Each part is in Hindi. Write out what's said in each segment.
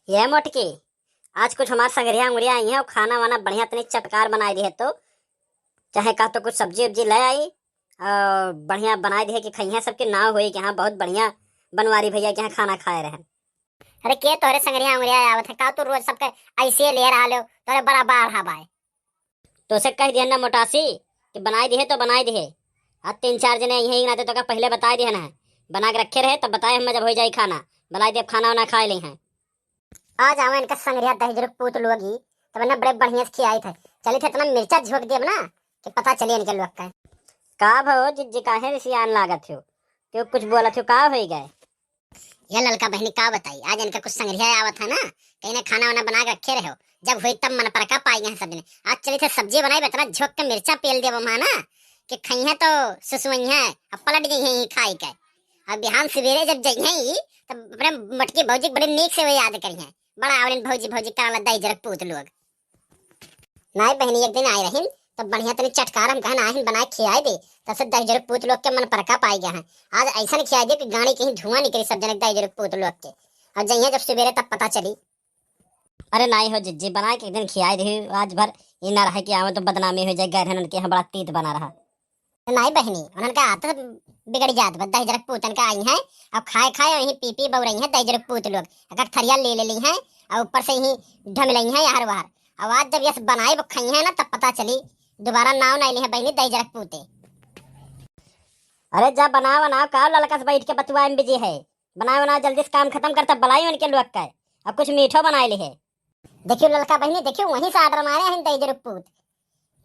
ये मोटकी, आज कुछ हमारे संगरिया उंगरिया आई हैं और खाना वाना बढ़िया तनी चटकार बनाई दी है। तो चाहे का तो कुछ सब्जी उब्जी ले आई और बढ़िया बनाई दी है कि खइया सबके ना हुई कि हाँ बहुत बढ़िया बनवारी भैया के यहाँ खाना खाए रहे। अरे के तोरे संगरिया उंगरिया आवत है का तू रोज सबके ऐसे ले रहा लो तोरे बड़ा बार हा भाई। तो उसे कह दिया ना मोटासी कि बनाई दी है तो बनाई दी है। आज 3-4 जने यही नाते तो का पहले बता दिया ना, बना के रखे रहे तब बताए हम जब हो जाए खाना बनाई दे, खाना वाना खा ली हैं। आ जाओ इनका संगरिया दही जरूर पूत लोगी तब ना बड़े बढ़िया से खियाई थे। चली थे इतना मिर्चा झोंक दिया ना कि पता चली इनके लोग का का भो जिज्जी काहे रिसियान लागत हो, क्यों कुछ बोला थियो का हो गए? ये लड़का बहनी का बताई आज इनका कुछ संगरिया आवत है ना, कहीं ना खाना वाना बना के रखे रहे हो, जब हुई तब मन पर का पाई गए सब ने। आज चली थे सब्जी बनाई इतना झोंक के मिर्चा पेल दिया वहां ना कि खई है तो सुसुई है अब पलट गई है खाई के। अब बिहान सवेरे जब जई है तब अपने मटकी भौजी बड़े नीक से वो याद करी है। बड़ा आवलन भौजी भौजी काला दही जरक पूत लोग नाई बहनी एक दिन आई रही तब बढ़िया तनी चटकार हम कहना आहिन बनाए खियाई दे तब से दही जरक पूत लोग के मन परका पाई गया है। आज ऐसा खियाई दे कि गाड़ी कहीं धुआं निकली सब जने दही जरक पूत लोग के। और जइया जब सवेरे तब पता चली। अरे नहीं हो जिज्जी, बना के एक दिन खियाई दी आज भर ये ना रहे कि आवे तो बदनामी हो जाए, गैर उनके यहाँ बड़ा तीत बना रहा। नाई बहनी उनका आदत बिगड़ जात बस दही जरक पूतन का आई है। अब खाए खाए वही पी पी बौ रही है दही जरक पूत लोग अगर थरिया ले ली है और ऊपर से ही ढम रही है यार बाहर। अब आज जब यस बनाई वो खाई है ना तब पता चली दोबारा नाव नहीं ली है बहनी दही जरक पूते। अरे जा बनाओ बनाओ का लड़का से बैठ के बतुआ में बिजी है, बनाओ बनाओ जल्दी से काम खत्म करता बनाई उनके लोग का। अब कुछ मीठो बनाए ली है। देखियो लड़का बहनी देखियो वहीं से आर्डर मारे हैं दही जरक पूत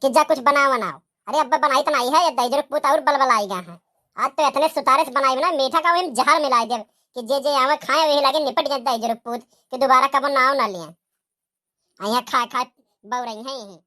कि जा कुछ बनाओ बनाओ। अरे अब्बा बनाई तो नहीं है ये दही जरक पूत और बलबल आई गया है। आज तो इतने सुतारे से बनाई ना मीठा का वही जहर मिला दे कि जे जे आवे खाए वही लगे निपट जाए दही जरक पूत कि दोबारा कब नाव ना लिया। यहाँ खा खा बौ रही है यही।